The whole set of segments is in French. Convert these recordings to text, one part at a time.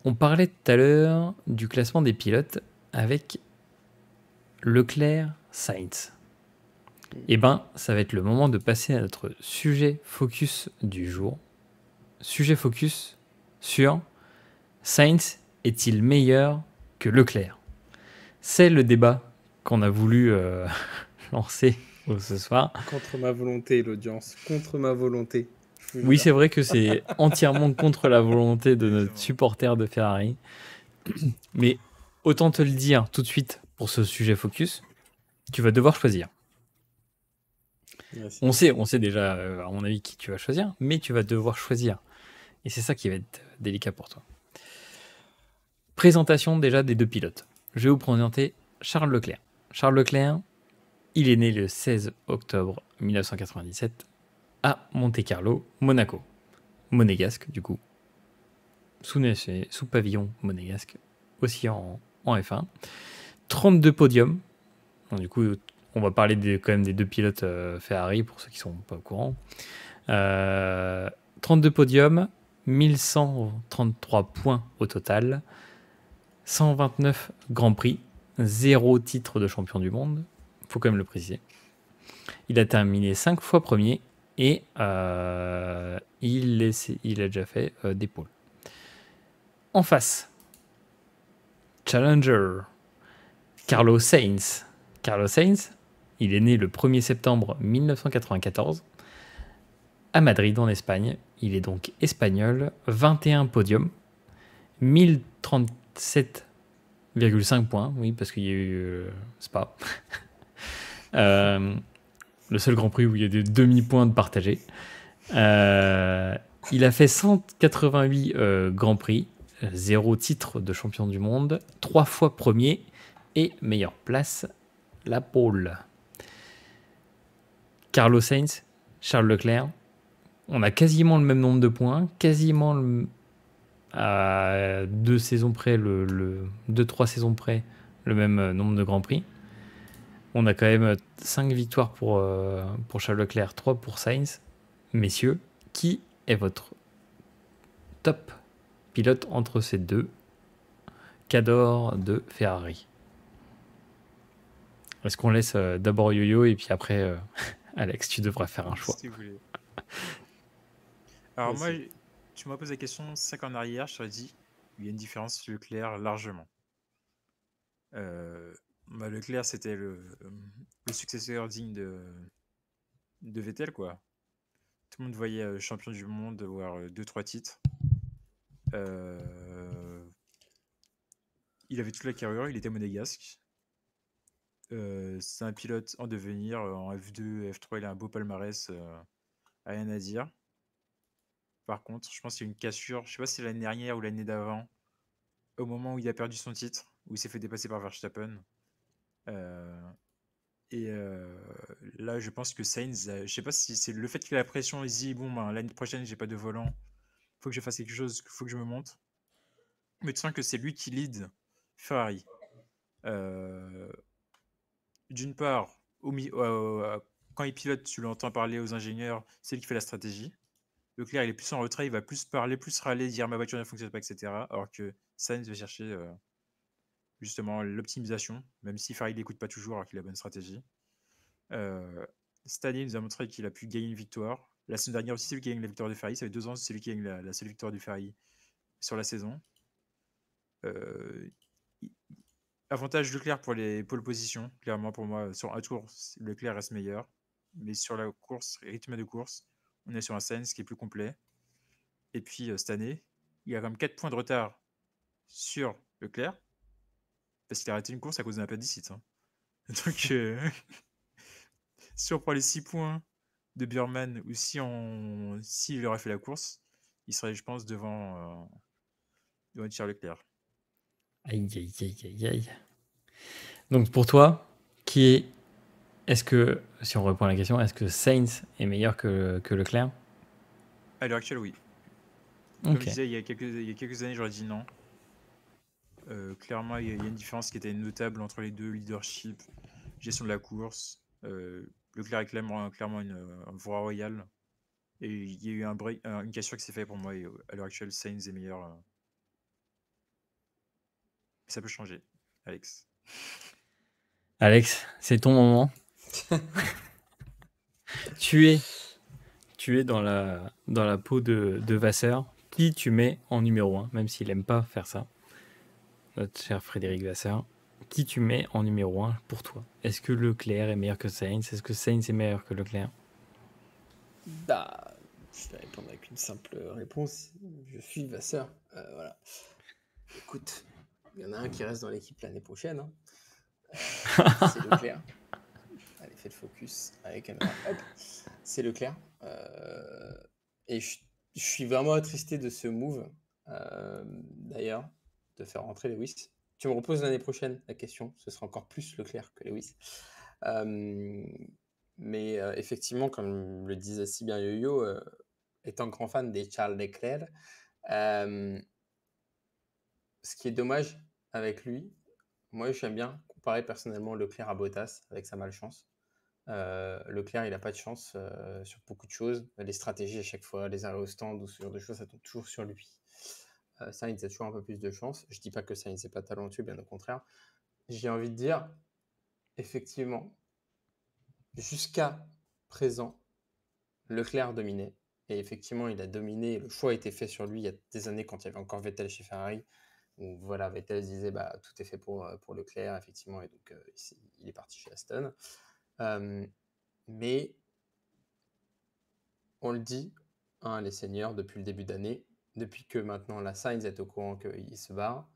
On parlait tout à l'heure du classement des pilotes avec Leclerc-Sainz. Eh ben, ça va être le moment de passer à notre sujet focus du jour. Sujet focus sur Sainz est-il meilleur que Leclerc? C'est le débat qu'on a voulu lancer ce soir. Contre ma volonté, l'audience. Contre ma volonté. Je vous Oui, jure. c'est vrai que c'est entièrement contre la volonté de notre Exactement. supporter de Ferrari. Mais autant te le dire tout de suite pour ce sujet focus, tu vas devoir choisir. Merci. On sait déjà, à mon avis, qui tu vas choisir, mais tu vas devoir choisir. Et c'est ça qui va être délicat pour toi. Présentation déjà des deux pilotes. Je vais vous présenter Charles Leclerc. Charles Leclerc, il est né le 16 octobre 1997 à Monte-Carlo, Monaco. Monégasque, du coup. Sous pavillon monégasque, aussi en F1. 32 podiums. Donc, du coup, on va parler quand même des deux pilotes Ferrari, pour ceux qui ne sont pas au courant. 32 podiums, 1133 points au total, 129 Grands Prix, 0 titre de champion du monde, il faut quand même le préciser. Il a terminé 5 fois premier et il a déjà fait des pôles. En face, Challenger, Carlos Sainz. Carlos Sainz, il est né le 1er septembre 1994 à Madrid en Espagne. Il est donc espagnol, 21 podiums, 1037,5 points, oui, parce qu'il y a eu Spa. Le seul Grand Prix où il y a des demi-points de partagés. Il a fait 188 Grands Prix, 0 titre de champion du monde, 3 fois premier et meilleure place, la pole. Carlos Sainz, Charles Leclerc, on a quasiment le même nombre de points, quasiment à 2 saisons près, 2-3 saisons près, le même nombre de Grands Prix. On a quand même 5 victoires pour Charles Leclerc, 3 pour Sainz. Messieurs, qui est votre top pilote entre ces deux cadors de Ferrari? Est-ce qu'on laisse d'abord Yo-Yo et puis après Alex, tu devras faire un choix. Si vous voulez. Alors moi, Vas-y. tu m'as posé la question 5 ans en arrière, je t'aurais dit, il y a une différence Leclerc largement. Leclerc, c'était le successeur digne de Vettel, quoi. Tout le monde voyait champion du monde, voire 2-3 titres. Il avait toute la carrure, il était monégasque. C'est un pilote en devenir, en F2, F3, il a un beau palmarès, rien à dire. Par contre, je pense qu'il y a une cassure, je sais pas si c'est l'année dernière ou l'année d'avant, au moment où il a perdu son titre, où il s'est fait dépasser par Verstappen. Là, je pense que Sainz, je sais pas si c'est le fait qu'il a la pression, il se dit bon, ben, l'année prochaine, j'ai pas de volant, faut que je fasse quelque chose, faut que je me monte. Mais tu sens que c'est lui qui lead Ferrari. Euh, D'une part, quand il pilote, tu l'entends parler aux ingénieurs, c'est lui qui fait la stratégie. Leclerc, il est plus en retrait, il va plus parler, plus râler, dire ma voiture ne fonctionne pas, etc. Alors que Sainz va chercher justement l'optimisation, même si Ferrari l'écoute pas toujours alors qu'il a la bonne stratégie. Cette année, il nous a montré qu'il a pu gagner une victoire. La semaine dernière aussi, c'est lui qui gagne la victoire de Ferrari. Ça fait 2 ans, c'est lui qui gagne la seule victoire du Ferrari sur la saison. Euh, Avantage Leclerc pour les pole positions. Clairement, pour moi, sur un tour, Leclerc reste meilleur. Mais sur la course, rythme de course, on est sur un Sainz qui est plus complet. Et puis, cette année, il y a quand même 4 points de retard sur Leclerc. Parce qu'il a arrêté une course à cause d'un appendicite. Hein. Donc, si on prend les 6 points de Burman ou s'il aurait fait la course, il serait, je pense, devant Charles Leclerc. Aïe, aïe, aïe, aïe, aïe. Donc pour toi, est-ce que, si on reprend la question, est-ce que Sainz est meilleur que Leclerc? À l'heure actuelle, oui. Comme je Ok. disais, il y a quelques années, j'aurais dit non. Clairement, il y a une différence qui était notable entre les deux, leadership, gestion de la course. Leclerc est clairement un voie royale. Et il y a eu une cassure qui s'est faite pour moi. Et à l'heure actuelle, Sainz est meilleur. ça peut changer, Alex. Alex, c'est ton moment. Tu es dans la peau de Vasseur. Qui tu mets en numéro 1, même s'il aime pas faire ça, notre cher Frédéric Vasseur. Qui tu mets en numéro 1 pour toi? Est-ce que Leclerc est meilleur que Sainz? Est-ce que Sainz est meilleur que Leclerc? Bah, je vais répondre avec une simple réponse. Je suis Vasseur. Voilà. Écoute, il y en a un qui reste dans l'équipe l'année prochaine. Hein. C'est Leclerc. Allez, fais le focus avec un hop. C'est Leclerc. Et je suis vraiment attristé de ce move. D'ailleurs, de faire rentrer Lewis. Tu me reposes l'année prochaine la question. Ce sera encore plus Leclerc que Lewis. Mais effectivement, comme le disait si bien Yo-Yo, étant grand fan des Charles Leclerc, ce qui est dommage avec lui, moi j'aime bien comparer personnellement Leclerc à Bottas avec sa malchance. Leclerc, il n'a pas de chance sur beaucoup de choses. Les stratégies à chaque fois, les arrêts au stand ou ce genre de choses, ça tombe toujours sur lui. Sainz a toujours un peu plus de chance. Je ne dis pas que Sainz n'est pas talentueux, bien au contraire. J'ai envie de dire, effectivement, jusqu'à présent, Leclerc dominait. Et effectivement, il a dominé. Le choix a été fait sur lui il y a des années quand il y avait encore Vettel chez Ferrari. Où voilà, Vettel disait bah, tout est fait pour Leclerc, effectivement. Et donc, il est parti chez Aston. Mais on le dit, hein, les seniors, depuis le début d'année, depuis que maintenant la Sainz est au courant qu'il se barre,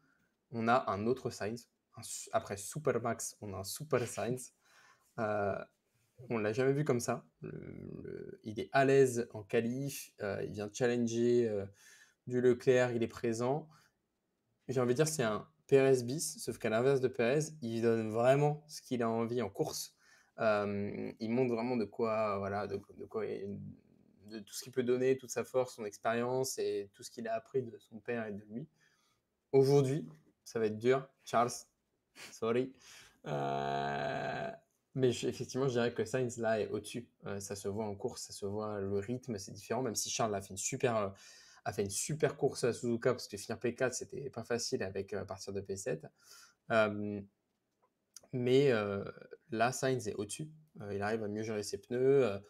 on a un autre Sainz. Après Supermax, on a un Super Sainz. On ne l'a jamais vu comme ça. Il est à l'aise en qualif, il vient challenger du Leclerc, il est présent. J'ai envie de dire c'est un Perez bis, sauf qu'à l'inverse de Perez, il donne vraiment ce qu'il a envie en course. Il montre vraiment de quoi, voilà, de tout ce qu'il peut donner, toute sa force, son expérience et tout ce qu'il a appris de son père et de lui. Aujourd'hui, ça va être dur. Charles, sorry. Mais effectivement, je dirais que Sainz là est au-dessus. Ça se voit en course, ça se voit, le rythme, c'est différent. Même si Charles a fait une super course à Suzuka, parce que finir P4, c'était pas facile avec à partir de P7. Mais là, Sainz est au-dessus. Il arrive à mieux gérer ses pneus.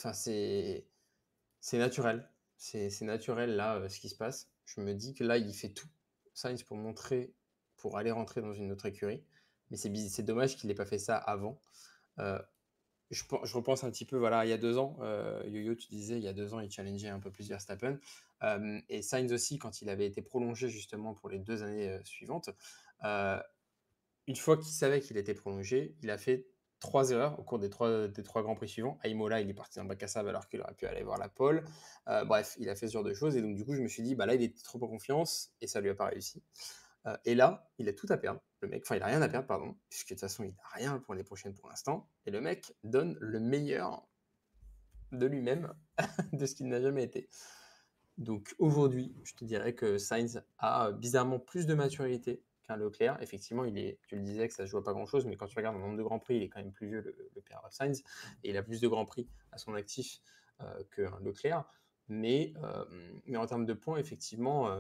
Enfin, c'est naturel. C'est naturel là, ce qui se passe. Je me dis que là, il fait tout, Sainz, pour aller rentrer dans une autre écurie. Mais c'est dommage qu'il n'ait pas fait ça avant. Je repense un petit peu, voilà, il y a 2 ans, Yo-Yo, tu disais, il y a 2 ans, il challengeait un peu plus Verstappen. Et Sainz aussi, quand il avait été prolongé justement pour les 2 années suivantes, une fois qu'il savait qu'il était prolongé, il a fait 3 erreurs au cours des 3 Grands Prix suivants. À Imola, il est parti dans le bac à sable alors qu'il aurait pu aller voir la pole. Bref, il a fait ce genre de choses. Et donc, du coup, je me suis dit, bah là, il était trop en confiance et ça lui a pas réussi. Et là, il a tout à perdre, le mec. Enfin, il a rien à perdre, pardon, puisque de toute façon, il n'a rien pour les prochaines pour l'instant. Et le mec donne le meilleur de lui-même, de ce qu'il n'a jamais été. Donc aujourd'hui, je te dirais que Sainz a bizarrement plus de maturité qu'un Leclerc. Effectivement, tu le disais que ça ne se joue à pas grand-chose, mais quand tu regardes le nombre de Grands Prix, il est quand même plus vieux, le père Sainz, et il a plus de Grands Prix à son actif qu'un Leclerc. Mais en termes de points, effectivement,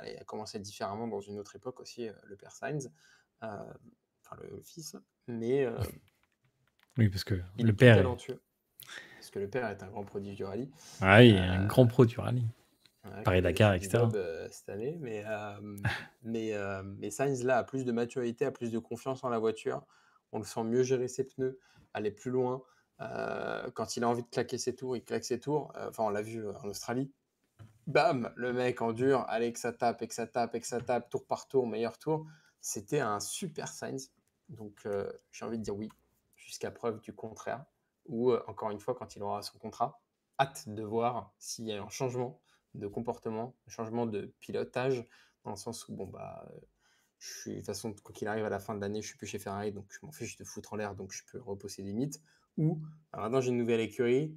il a commencé différemment dans une autre époque aussi, le père Sainz, enfin le fils, mais Oui, parce que il le est plus père est... talentueux, parce que le père est un grand prodige du rallye. Ah oui, un grand pro du rallye. Ouais, Paris-Dakar, du etc. Bob cette année, mais Sainz là a plus de maturité, a plus de confiance en la voiture. On le sent mieux gérer ses pneus, aller plus loin. Quand il a envie de claquer ses tours, il claque ses tours. Enfin, on l'a vu en Australie. Bam, le mec en dur, allez que ça tape, et que ça tape, et que ça tape, tour par tour, meilleur tour. C'était un super Sainz. Donc j'ai envie de dire oui, jusqu'à preuve du contraire. Ou encore une fois, quand il aura son contrat, hâte de voir s'il y a un changement de comportement, un changement de pilotage, dans le sens où, bon, bah, de toute façon, quoi qu'il arrive à la fin de l'année, je suis plus chez Ferrari, donc je m'en fiche de foutre en l'air, donc je peux repousser les limites. Ou, maintenant j'ai une nouvelle écurie,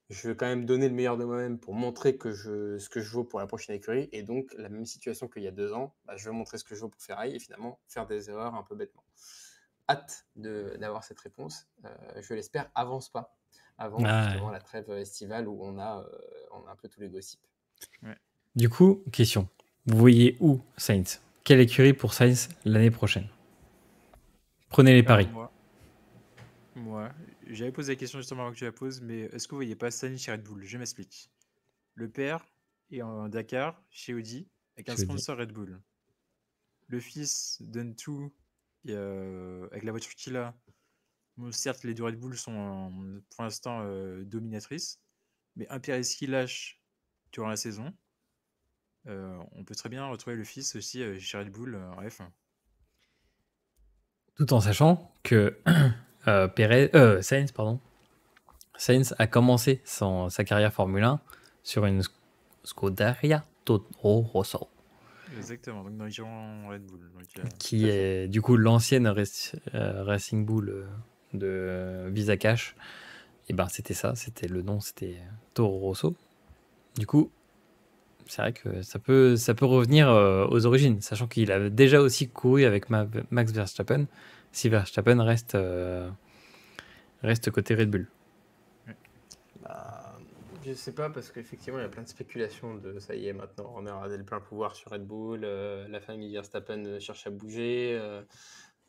je veux quand même donner le meilleur de moi-même pour montrer ce que je vaux pour la prochaine écurie, et donc la même situation qu'il y a 2 ans, bah, je veux montrer ce que je vaux pour Ferrari, et finalement faire des erreurs un peu bêtement. Hâte d'avoir cette réponse, je l'espère avant Spa, avant justement la trêve estivale où on a un peu tous les gossips. Ouais. Du coup, question. Vous voyez où Sainz? Quelle écurie pour Sainz l'année prochaine? Prenez les Alors paris. moi, j'avais posé la question justement avant que tu la poses, mais est-ce que vous voyez pas Sainz chez Red Bull? Je m'explique. Le père est en Dakar, chez Audi, avec un Je vous dis. sponsor Red Bull. Le fils donne tout, et, avec la voiture qu'il a. Bon, certes, les deux Red Bull sont pour l'instant dominatrices, mais un Perez qui lâche durant la saison, on peut très bien retrouver le fils aussi chez Red Bull en F1. Tout en sachant que Sainz, pardon. Sainz a commencé sa carrière Formule 1 sur une Scuderia Toro Rosso, Exactement, donc dans les girons Red Bull. Donc, qui Tout à fait. est du coup l'ancienne Racing Bull de Visa Cash. Et ben c'était ça, c'était le nom, c'était Toro Rosso. Du coup, c'est vrai que ça peut revenir aux origines, sachant qu'il a déjà aussi couru avec Max Verstappen, si Verstappen reste côté Red Bull. Bah, je sais pas, parce qu'effectivement, il y a plein de spéculations de ça y est, maintenant, on a le plein pouvoir sur Red Bull, la famille Verstappen cherche à bouger.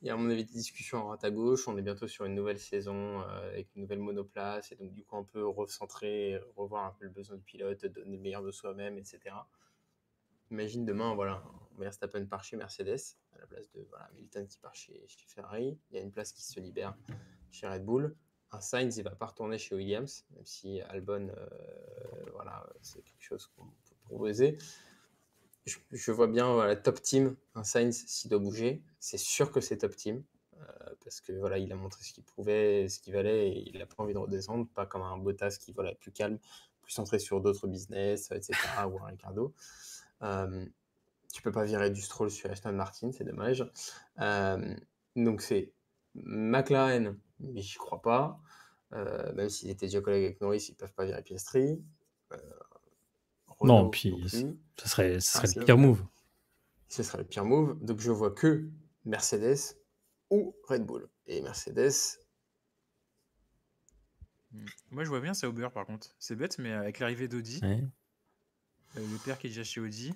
Il y a à mon avis des discussions à droite à gauche. On est bientôt sur une nouvelle saison avec une nouvelle monoplace, et donc du coup, on peut recentrer, revoir un peu le besoin du pilote, donner le meilleur de soi-même, etc. Imagine demain, voilà, Verstappen part chez Mercedes, à la place de Hamilton qui part chez Ferrari. Il y a une place qui se libère chez Red Bull. Un Sainz, il ne va pas retourner chez Williams, même si Albon, c'est quelque chose qu'on peut proposer. Je vois bien top team, un Sainz s'il doit bouger. C'est sûr que c'est top team, parce que il a montré ce qu'il pouvait, ce qu'il valait, et il n'a pas envie de redescendre, pas comme un Bottas qui est plus calme, plus centré sur d'autres business, etc., ou un Ricardo. Tu peux pas virer du Stroll sur Aston Martin, c'est dommage. Donc c'est McLaren, mais j'y crois pas. Même s'il était déjà collègue avec Norris, ils peuvent pas virer Piastri. Non, Renault puis non plus. ce serait le C'est- pire move. Ce serait le pire move. Donc je vois que Mercedes ou Red Bull. Et Mercedes, Moi, je vois bien Sauber par contre. C'est bête, mais avec l'arrivée d'Audi, Ouais. le père qui est déjà chez Audi,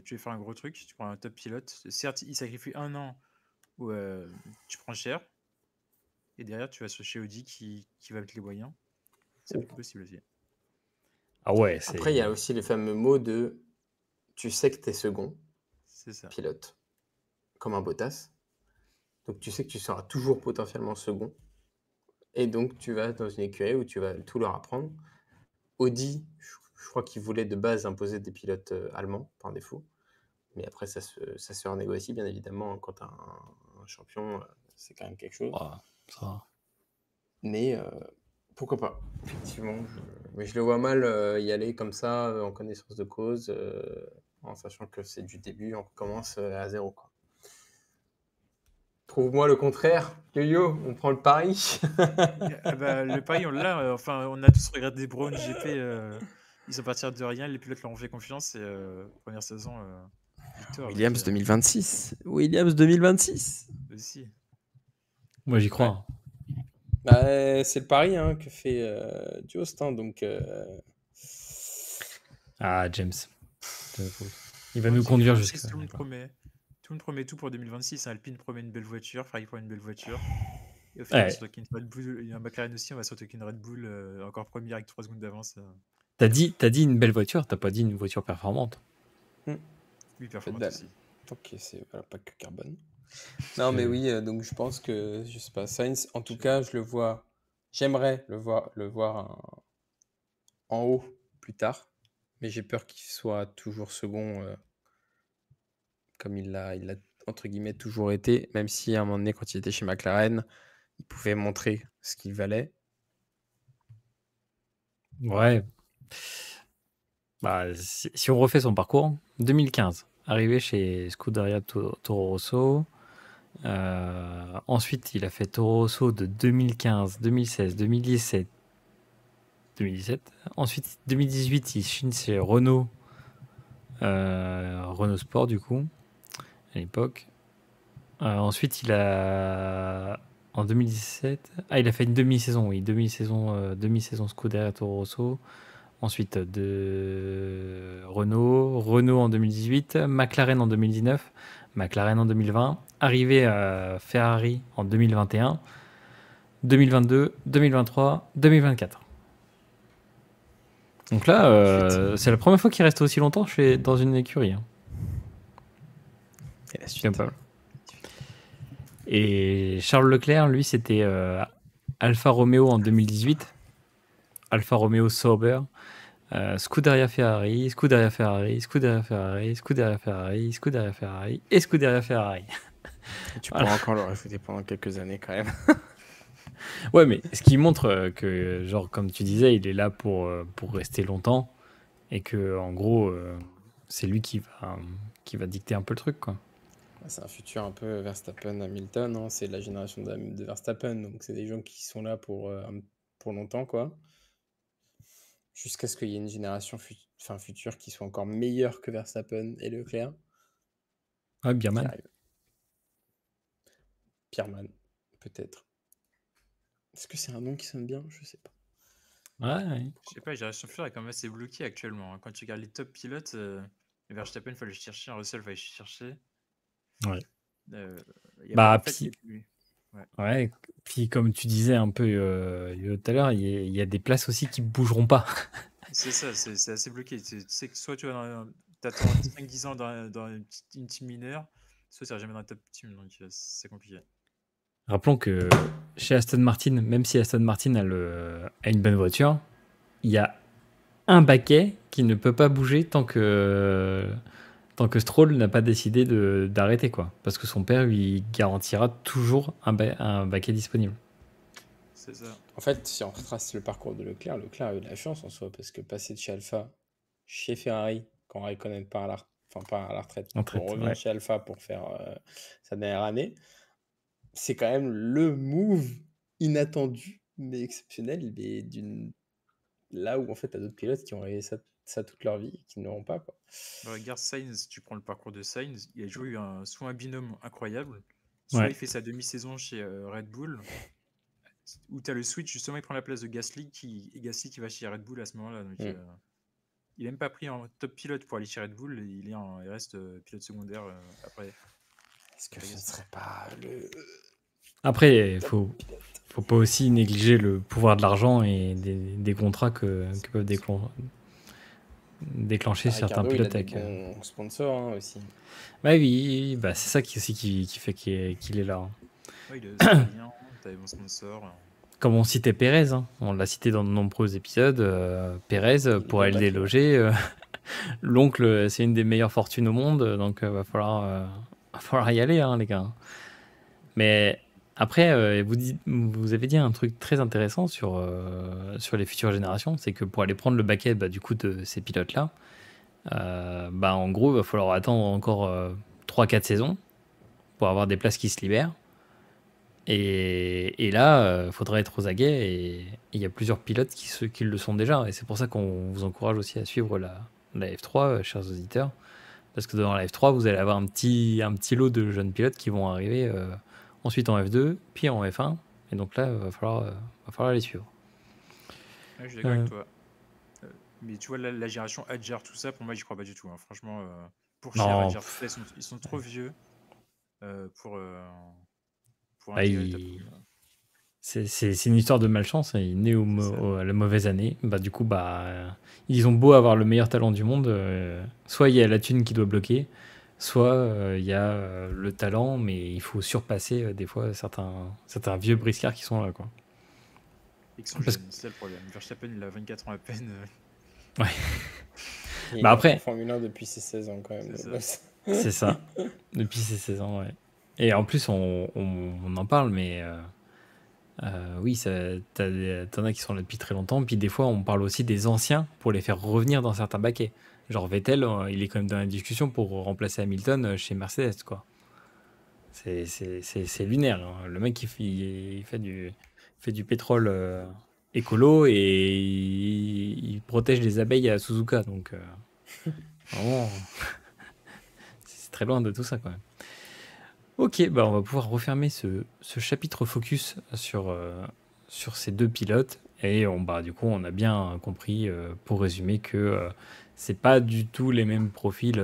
tu veux faire un gros truc, tu prends un top pilote. Certes, il sacrifie un an où tu prends cher, et derrière, tu vas chez Audi qui va avec les moyens. Ça peut être possible aussi. Ah ouais, après il y a c'est. aussi le fameux mot de tu sais que tu es second C'est ça. pilote, comme un Bottas. Donc tu sais que tu seras toujours potentiellement second. Et donc tu vas dans une écurie où tu vas tout leur apprendre. Audi, je crois qu'ils voulaient de base imposer des pilotes allemands par défaut. Mais après, ça se renégocie, bien évidemment, quand tu as un champion, c'est quand même quelque chose. Ah, ça. Mais pourquoi pas, effectivement. Mais je le vois mal y aller comme ça, en connaissance de cause, en sachant que c'est du début, on commence à zéro, quoi. Trouve-moi le contraire. Yo-yo, on prend le pari. Le pari, on l'a. Enfin, on a tous regardé Brown GP. Ils sont partis de rien. Les pilotes leur ont fait confiance. Et première saison, victoire. Donc, Williams 2026. Williams 2026. aussi. Moi, j'y crois. Bah, c'est le pari que fait Jost, donc Ah, James. Il va En nous conduire 2026, jusqu'à. tout le monde promet tout pour 2026. Alpine promet une belle voiture. Ferrari promet une belle voiture. Et au final, on Ouais. se retrouve avec une Red Bull. Il y a un McLaren aussi. On va se retrouver avec une Red Bull encore première avec 3 secondes d'avance. T'as dit une belle voiture, t'as pas dit une voiture performante. Oui, performante dalle. aussi. Ok, c'est pas que carbone. Non, mais oui, donc je pense que, je sais pas, Sainz, en tout cas, je le vois, j'aimerais le voir en haut plus tard, mais j'ai peur qu'il soit toujours second, comme il l'a, entre guillemets, toujours été, même si à un moment donné, quand il était chez McLaren, il pouvait montrer ce qu'il valait. Ouais. Bah, si on refait son parcours, 2015, arrivé chez Scuderia Toro Rosso. Ensuite, il a fait Toro Rosso de 2015, 2016, 2017. Ensuite, 2018, il chine chez Renault. Renault Sport, du coup, à l'époque. Ensuite, il a. En 2017. Ah, il a fait une demi-saison, oui. Demi-saison Scuderia Toro Rosso. Ensuite de Renault en 2018, McLaren en 2019, McLaren en 2020, arrivé à Ferrari en 2021, 2022, 2023, 2024. Donc là, c'est la première fois qu'il reste aussi longtemps dans une écurie. Hein. Et la C'est suite. quand même pas mal. Et Charles Leclerc, lui, c'était Alfa Romeo en 2018, Alfa Romeo Sauber, Scuderia Ferrari, Scuderia Ferrari, Scuderia Ferrari, Scuderia Ferrari, Scuderia Ferrari et Scuderia Ferrari. Tu Voilà. pourras encore le rajouter pendant quelques années quand même. Ouais, mais ce qui montre que, genre, comme tu disais, il est là pour rester longtemps et que, en gros, c'est lui qui va dicter un peu le truc, quoi. C'est un futur un peu Verstappen-Hamilton, hein. C'est la génération de Verstappen, donc c'est des gens qui sont là pour longtemps, quoi. Jusqu'à ce qu'il y ait une génération future qui soit encore meilleure que Verstappen et Leclerc Ouais, qui Birman. arrive. Pierman, peut-être. Est-ce que c'est un nom qui sonne bien? Je sais pas. Ouais. Je sais pas, la génération future est quand même assez bloquée actuellement. Hein. Quand tu regardes les top pilotes, Verstappen, il fallait le chercher, Russell, il fallait le chercher. Ouais. Y a Bah, pas- en fait, puis, il y a- ouais, puis comme tu disais un peu tout à l'heure, il y a des places aussi qui bougeront pas. c'est ça, c'est assez bloqué. Tu sais que soit tu attends 5-10 ans dans une team mineure, soit tu n'arrives jamais dans la top team, donc c'est compliqué. Rappelons que chez Aston Martin, même si Aston Martin a une bonne voiture, il y a un baquet qui ne peut pas bouger tant que Stroll n'a pas décidé d'arrêter, quoi. Parce que son père lui garantira toujours un baquet disponible. C'est ça. En fait, si on retrace le parcours de Leclerc, Leclerc a eu de la chance en soi, parce que passer de chez Alpha, chez Ferrari, quand Raikkonen part à la retraite, on revient chez Alpha pour faire sa dernière année, c'est quand même le move inattendu, mais exceptionnel, mais là où en fait, tu as d'autres pilotes qui ont rêvé ça toute leur vie et qui ne l'auront pas, quoi. Regarde Sainz, tu prends le parcours de Sainz, il a toujours eu soit un binôme incroyable, soit il fait sa demi-saison chez Red Bull, où tu as le switch, justement, il prend la place de Gasly qui va chez Red Bull à ce moment-là. Donc, il n'a même pas pris en top pilote pour aller chez Red Bull, il reste pilote secondaire après. Est-ce que ce ne serait pas le. Après, il faut pas aussi négliger le pouvoir de l'argent et des contrats que peuvent déclencher certains pilotes avec bons sponsors hein, aussi. Bah oui, bah c'est ça qui fait qu'il est là. Hein. Oui, il est bien, t'as des bons sponsors. Comme on citait Pérez, hein. On l'a cité dans de nombreux épisodes. Pérez, pour aller le déloger, l'oncle, c'est une des meilleures fortunes au monde, donc va falloir y aller, hein, les gars. Mais après, vous avez dit un truc très intéressant sur les futures générations, c'est que pour aller prendre le baquet du coup de ces pilotes-là, en gros, il va falloir attendre encore 3-4 saisons pour avoir des places qui se libèrent. Et là, il faudra être aux aguets et il y a plusieurs pilotes qui le sont déjà. Et c'est pour ça qu'on vous encourage aussi à suivre la F3, chers auditeurs. Parce que dans la F3, vous allez avoir un petit lot de jeunes pilotes qui vont arriver ensuite en F2, puis en F1. Et donc là, il va falloir les suivre. Ouais, je suis d'accord avec toi. Mais tu vois, la génération Adjar, tout ça, pour moi, j'y crois pas du tout. Hein. Franchement, pour Cher, Adjar, ils sont trop vieux pour c'est une histoire de malchance. Il est né à la mauvaise année. Du coup, ils ont beau avoir le meilleur talent du monde. Soit il y a la thune qui doit bloquer, soit il y a le talent, mais il faut surpasser des fois certains vieux briscards qui sont là, quoi. Et qui sont jeunes, c'est le problème. Verstappen, il a 24 ans à peine. Ouais. Il est en Formule 1 depuis ses 16 ans, quand même. C'est ça. Depuis ses 16 ans, ouais. Et en plus, on en parle, mais oui, t'en as qui sont là depuis très longtemps. Puis des fois, on parle aussi des anciens pour les faire revenir dans certains baquets. Genre Vettel, il est quand même dans la discussion pour remplacer Hamilton chez Mercedes, quoi. C'est lunaire. Hein. Le mec, il fait du pétrole écolo et il protège les abeilles à Suzuka. Donc, vraiment, c'est très loin de tout ça, quand même. Ok, on va pouvoir refermer ce chapitre focus sur ces deux pilotes Et du coup, on a bien compris, pour résumer, que c'est pas du tout les mêmes profils.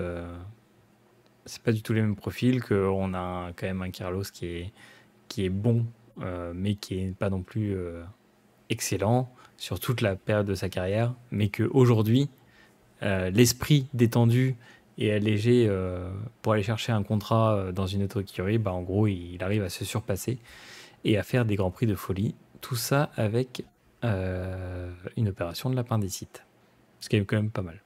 C'est pas du tout les mêmes profils, qu'on a quand même un Carlos qui est bon, mais qui est pas non plus excellent sur toute la période de sa carrière, mais qu'aujourd'hui, l'esprit détendu et allégé pour aller chercher un contrat dans une autre écurie, en gros, il arrive à se surpasser et à faire des grands prix de folie. Tout ça avec une opération de l'appendicite, ce qui est quand même pas mal.